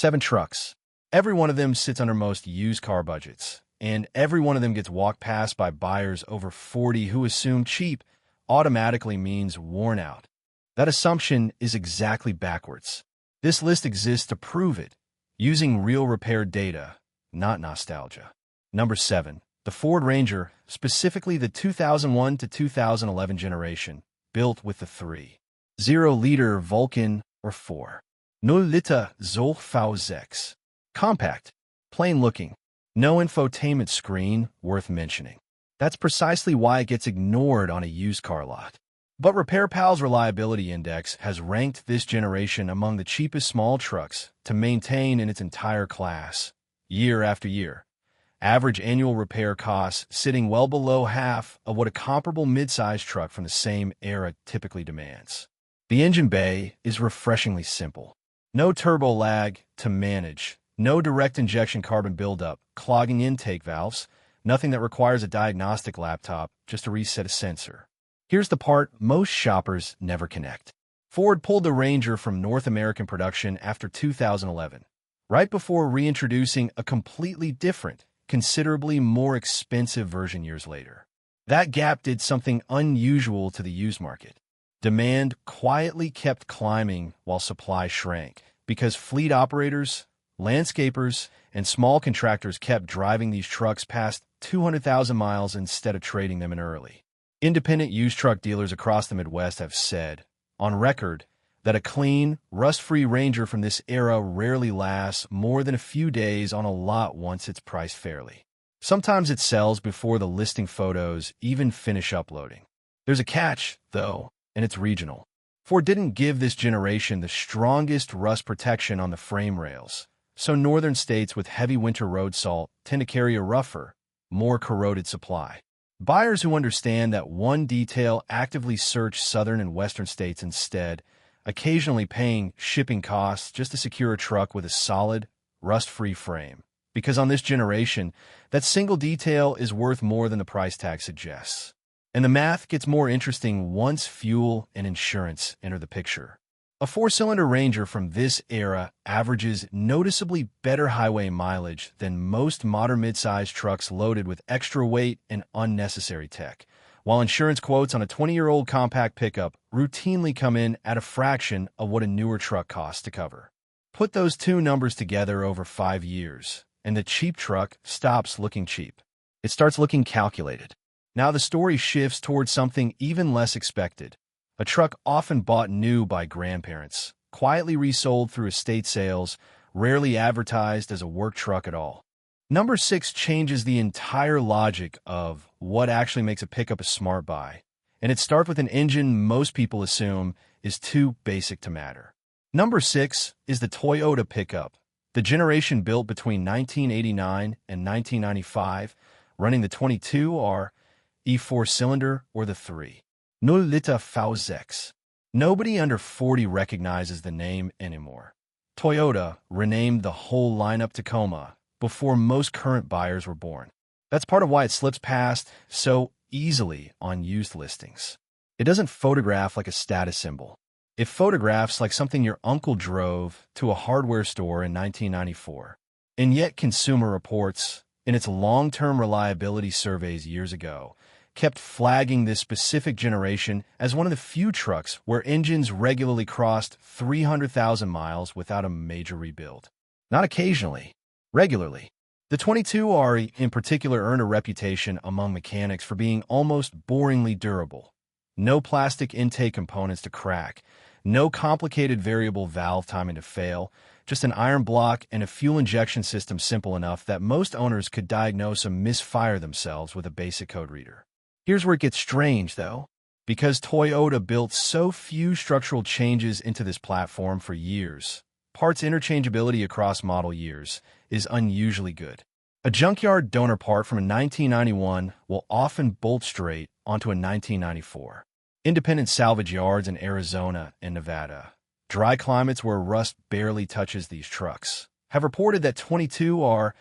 7 trucks. Every one of them sits under most used car budgets, and every one of them gets walked past by buyers over 40 who assume cheap automatically means worn out. That assumption is exactly backwards. This list exists to prove it, using real repair data, not nostalgia. Number 7. The Ford Ranger, specifically the 2001 to 2011 generation, built with the 3.0-liter Vulcan or 4.0-liter V6. Compact, plain-looking, no infotainment screen worth mentioning. That's precisely why it gets ignored on a used car lot. But RepairPal's reliability index has ranked this generation among the cheapest small trucks to maintain in its entire class, year after year. Average annual repair costs sitting well below half of what a comparable midsize truck from the same era typically demands. The engine bay is refreshingly simple. No turbo lag to manage, no direct injection carbon buildup, clogging intake valves, nothing that requires a diagnostic laptop just to reset a sensor. Here's the part most shoppers never connect. Ford pulled the Ranger from North American production after 2011, right before reintroducing a completely different, considerably more expensive version years later. That gap did something unusual to the used market. Demand quietly kept climbing while supply shrank because fleet operators, landscapers, and small contractors kept driving these trucks past 200,000 miles instead of trading them in early. Independent used truck dealers across the Midwest have said, on record, that a clean, rust-free Ranger from this era rarely lasts more than a few days on a lot once it's priced fairly. Sometimes it sells before the listing photos even finish uploading. There's a catch, though, and it's regional. Ford didn't give this generation the strongest rust protection on the frame rails, so northern states with heavy winter road salt tend to carry a rougher, more corroded supply. Buyers who understand that one detail actively search southern and western states instead, occasionally paying shipping costs just to secure a truck with a solid, rust-free frame. Because on this generation, that single detail is worth more than the price tag suggests. And the math gets more interesting once fuel and insurance enter the picture. A 4-cylinder Ranger from this era averages noticeably better highway mileage than most modern midsize trucks loaded with extra weight and unnecessary tech, while insurance quotes on a 20-year-old compact pickup routinely come in at a fraction of what a newer truck costs to cover. Put those two numbers together over 5 years, and the cheap truck stops looking cheap. It starts looking calculated. Now the story shifts towards something even less expected. A truck often bought new by grandparents, quietly resold through estate sales, rarely advertised as a work truck at all. Number 6 changes the entire logic of what actually makes a pickup a smart buy, and it starts with an engine most people assume is too basic to matter. Number 6 is the Toyota pickup, the generation built between 1989 and 1995, running the 22R E4-cylinder or the 3.0-liter V6. Nobody under 40 recognizes the name anymore. Toyota renamed the whole lineup Tacoma before most current buyers were born. That's part of why it slips past so easily on used listings. It doesn't photograph like a status symbol. It photographs like something your uncle drove to a hardware store in 1994. And yet Consumer Reports, in its long-term reliability surveys years ago, kept flagging this specific generation as one of the few trucks where engines regularly crossed 300,000 miles without a major rebuild. Not occasionally, regularly. The 22R in particular earned a reputation among mechanics for being almost boringly durable. No plastic intake components to crack, no complicated variable valve timing to fail, just an iron block and a fuel injection system simple enough that most owners could diagnose a misfire themselves with a basic code reader. Here's where it gets strange, though. Because Toyota built so few structural changes into this platform for years, parts interchangeability across model years is unusually good. A junkyard donor part from a 1991 will often bolt straight onto a 1994. Independent salvage yards in Arizona and Nevada, dry climates where rust barely touches these trucks, have reported that 22R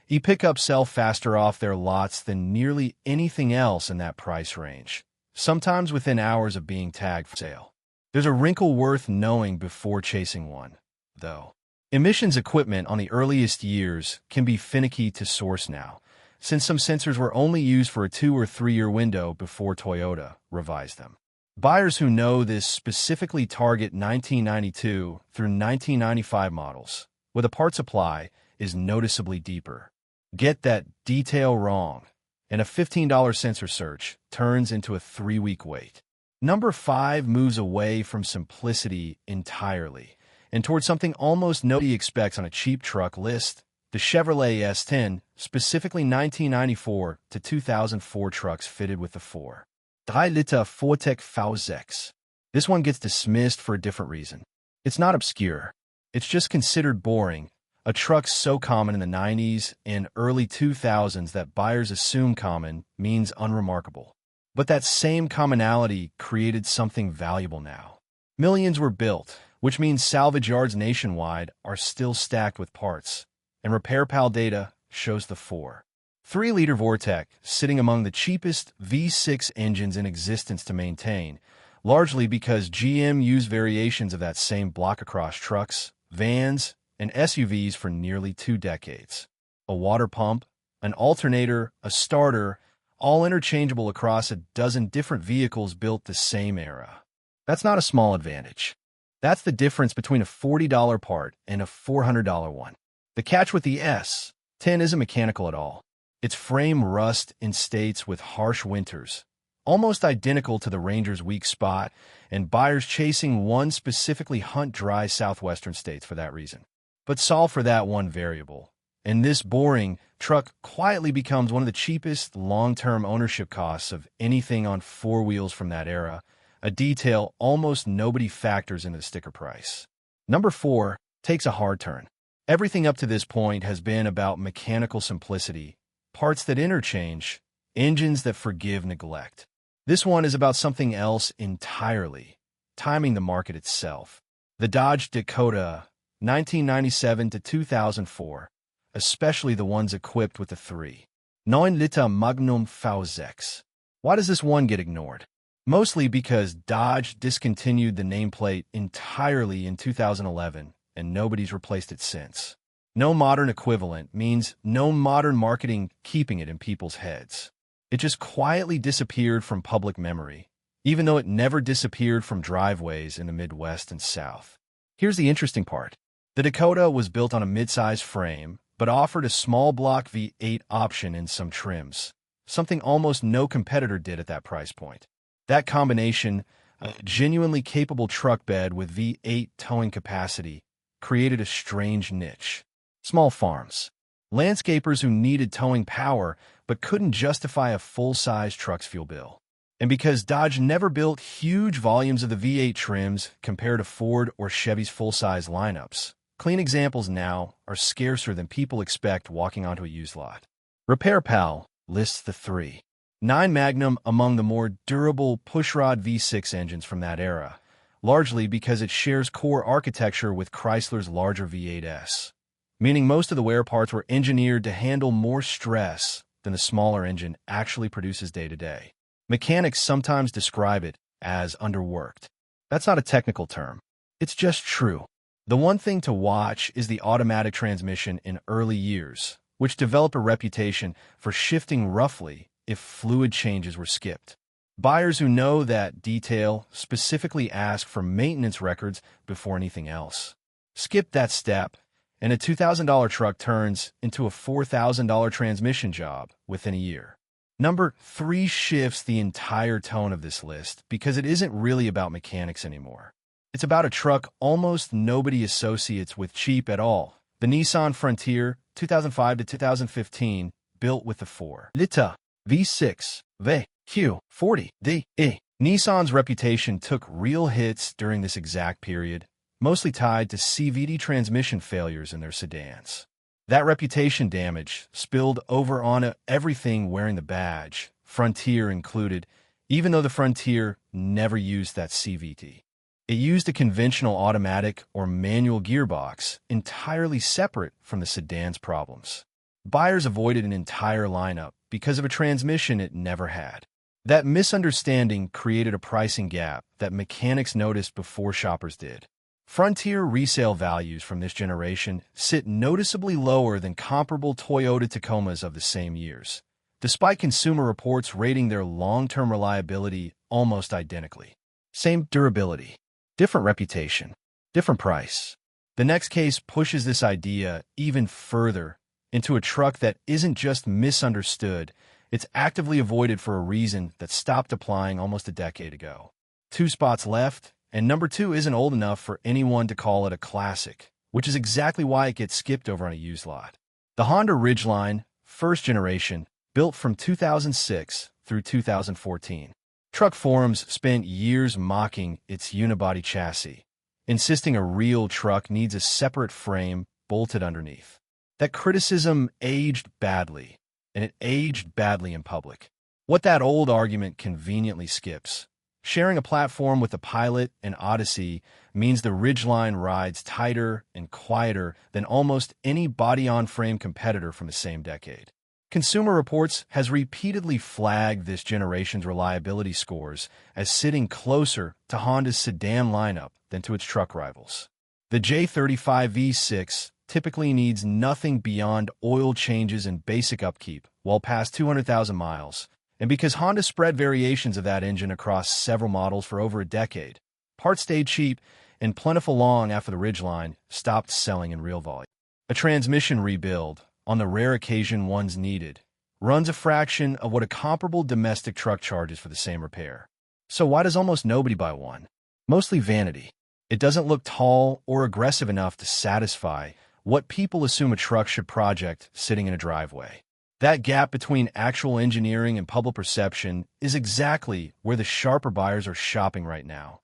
e-pickups sell faster off their lots than nearly anything else in that price range, sometimes within hours of being tagged for sale. There's a wrinkle worth knowing before chasing one, though. Emissions equipment on the earliest years can be finicky to source now, since some sensors were only used for a 2 or 3 year window before Toyota revised them. Buyers who know this specifically target 1992 through 1995 models, where the part supply is noticeably deeper. Get that detail wrong, and a $15 sensor search turns into a 3-week wait. Number 5 moves away from simplicity entirely and towards something almost nobody expects on a cheap truck list: the Chevrolet S10, specifically 1994 to 2004 trucks fitted with the 4.3-liter Vortec V6. This one gets dismissed for a different reason. It's not obscure. It's just considered boring, a truck so common in the 90s and early 2000s that buyers assume common means unremarkable. But that same commonality created something valuable now. Millions were built, which means salvage yards nationwide are still stacked with parts, and RepairPal data shows the 4.3-liter Vortec sitting among the cheapest V6 engines in existence to maintain, largely because GM used variations of that same block across trucks, vans, and SUVs for nearly 2 decades. A water pump, an alternator, a starter, all interchangeable across a dozen different vehicles built the same era. That's not a small advantage. That's the difference between a $40 part and a $400 one. The catch with the S10 isn't mechanical at all. Its frame rust in states with harsh winters, almost identical to the Ranger's weak spot, and buyers chasing one specifically hunt dry southwestern states for that reason. But solve for that one variable, and this boring truck quietly becomes one of the cheapest long-term ownership costs of anything on 4 wheels from that era, a detail almost nobody factors into the sticker price. Number 4 takes a hard turn. Everything up to this point has been about mechanical simplicity, parts that interchange, engines that forgive neglect. This one is about something else entirely, timing the market itself. The Dodge Dakota, 1997 to 2004, especially the ones equipped with the 3.9-liter Magnum V6. Why does this one get ignored? Mostly because Dodge discontinued the nameplate entirely in 2011, and nobody's replaced it since. No modern equivalent means no modern marketing keeping it in people's heads. It just quietly disappeared from public memory, even though it never disappeared from driveways in the Midwest and South. Here's the interesting part. The Dakota was built on a mid-size frame, but offered a small block V8 option in some trims, something almost no competitor did at that price point. That combination, a genuinely capable truck bed with V8 towing capacity, created a strange niche. Small farms, landscapers who needed towing power but couldn't justify a full-size truck's fuel bill. And because Dodge never built huge volumes of the V8 trims compared to Ford or Chevy's full-size lineups, clean examples now are scarcer than people expect walking onto a used lot. RepairPal lists the 3.9 Magnum among the more durable pushrod V6 engines from that era, largely because it shares core architecture with Chrysler's larger V8s, meaning most of the wear parts were engineered to handle more stress than the smaller engine actually produces day to day. Mechanics sometimes describe it as underworked. That's not a technical term. It's just true. The one thing to watch is the automatic transmission in early years, which developed a reputation for shifting roughly if fluid changes were skipped. Buyers who know that detail specifically ask for maintenance records before anything else. Skip that step, and a $2,000 truck turns into a $4,000 transmission job within a year. Number 3 shifts the entire tone of this list because it isn't really about mechanics anymore. It's about a truck almost nobody associates with cheap at all. The Nissan Frontier, 2005 to 2015, built with the 4-liter V6 VQ40DE. Nissan's reputation took real hits during this exact period, mostly tied to CVT transmission failures in their sedans. That reputation damage spilled over onto everything wearing the badge, Frontier included, even though the Frontier never used that CVT. It used a conventional automatic or manual gearbox entirely separate from the sedan's problems. Buyers avoided an entire lineup because of a transmission it never had. That misunderstanding created a pricing gap that mechanics noticed before shoppers did. Frontier resale values from this generation sit noticeably lower than comparable Toyota Tacomas of the same years, despite Consumer Reports rating their long-term reliability almost identically. Same durability, different reputation, different price. The next case pushes this idea even further into a truck that isn't just misunderstood, it's actively avoided for a reason that stopped applying almost a decade ago. 2 spots left, and number 2 isn't old enough for anyone to call it a classic, which is exactly why it gets skipped over on a used lot. The Honda Ridgeline, first generation, built from 2006 through 2014. Truck forums spent years mocking its unibody chassis, insisting a real truck needs a separate frame bolted underneath. That criticism aged badly, and it aged badly in public. What that old argument conveniently skips: sharing a platform with the Pilot and Odyssey means the Ridgeline rides tighter and quieter than almost any body-on-frame competitor from the same decade. Consumer Reports has repeatedly flagged this generation's reliability scores as sitting closer to Honda's sedan lineup than to its truck rivals. The J35 V6 typically needs nothing beyond oil changes and basic upkeep well past 200,000 miles, and because Honda spread variations of that engine across several models for over a decade, parts stayed cheap and plentiful long after the Ridgeline stopped selling in real volume. A transmission rebuild, on the rare occasion one's needed, runs a fraction of what a comparable domestic truck charges for the same repair. So why does almost nobody buy one? Mostly vanity. It doesn't look tall or aggressive enough to satisfy what people assume a truck should project sitting in a driveway. That gap between actual engineering and public perception is exactly where the sharper buyers are shopping right now,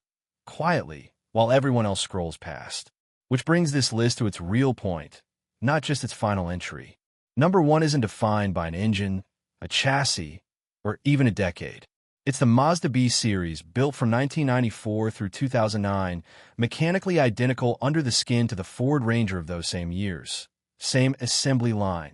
quietly, while everyone else scrolls past. Which brings this list to its real point, not just its final entry. Number 1 isn't defined by an engine, a chassis, or even a decade. It's the Mazda B-Series, built from 1994 through 2009, mechanically identical under the skin to the Ford Ranger of those same years. Same assembly line,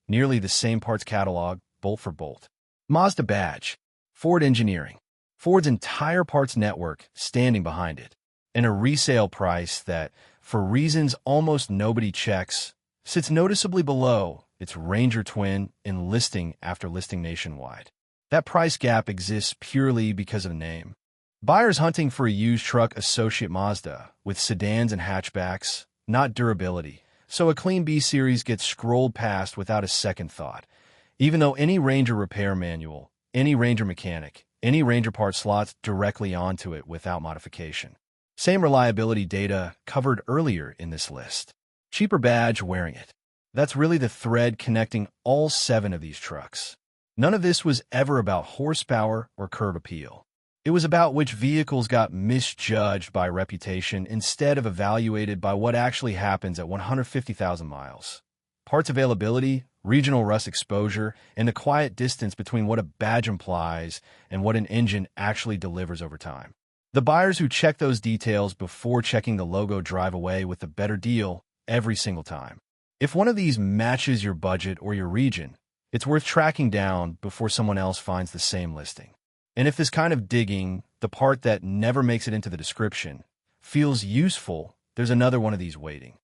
nearly the same parts catalog, bolt for bolt. Mazda badge, Ford engineering, Ford's entire parts network standing behind it, and a resale price that, for reasons almost nobody checks, sits noticeably below its Ranger twin in listing after listing nationwide. That price gap exists purely because of the name. Buyers hunting for a used truck associate Mazda with sedans and hatchbacks, not durability, so a clean B-Series gets scrolled past without a second thought, even though any Ranger repair manual, any Ranger mechanic, any Ranger part slots directly onto it without modification. Same reliability data covered earlier in this list. Cheaper badge wearing it. That's really the thread connecting all 7 of these trucks. None of this was ever about horsepower or curb appeal. It was about which vehicles got misjudged by reputation instead of evaluated by what actually happens at 150,000 miles. Parts availability, regional rust exposure, and the quiet distance between what a badge implies and what an engine actually delivers over time. The buyers who check those details before checking the logo drive away with the better deal every single time. If one of these matches your budget or your region, it's worth tracking down before someone else finds the same listing. And if this kind of digging, the part that never makes it into the description, feels useful, there's another one of these waiting.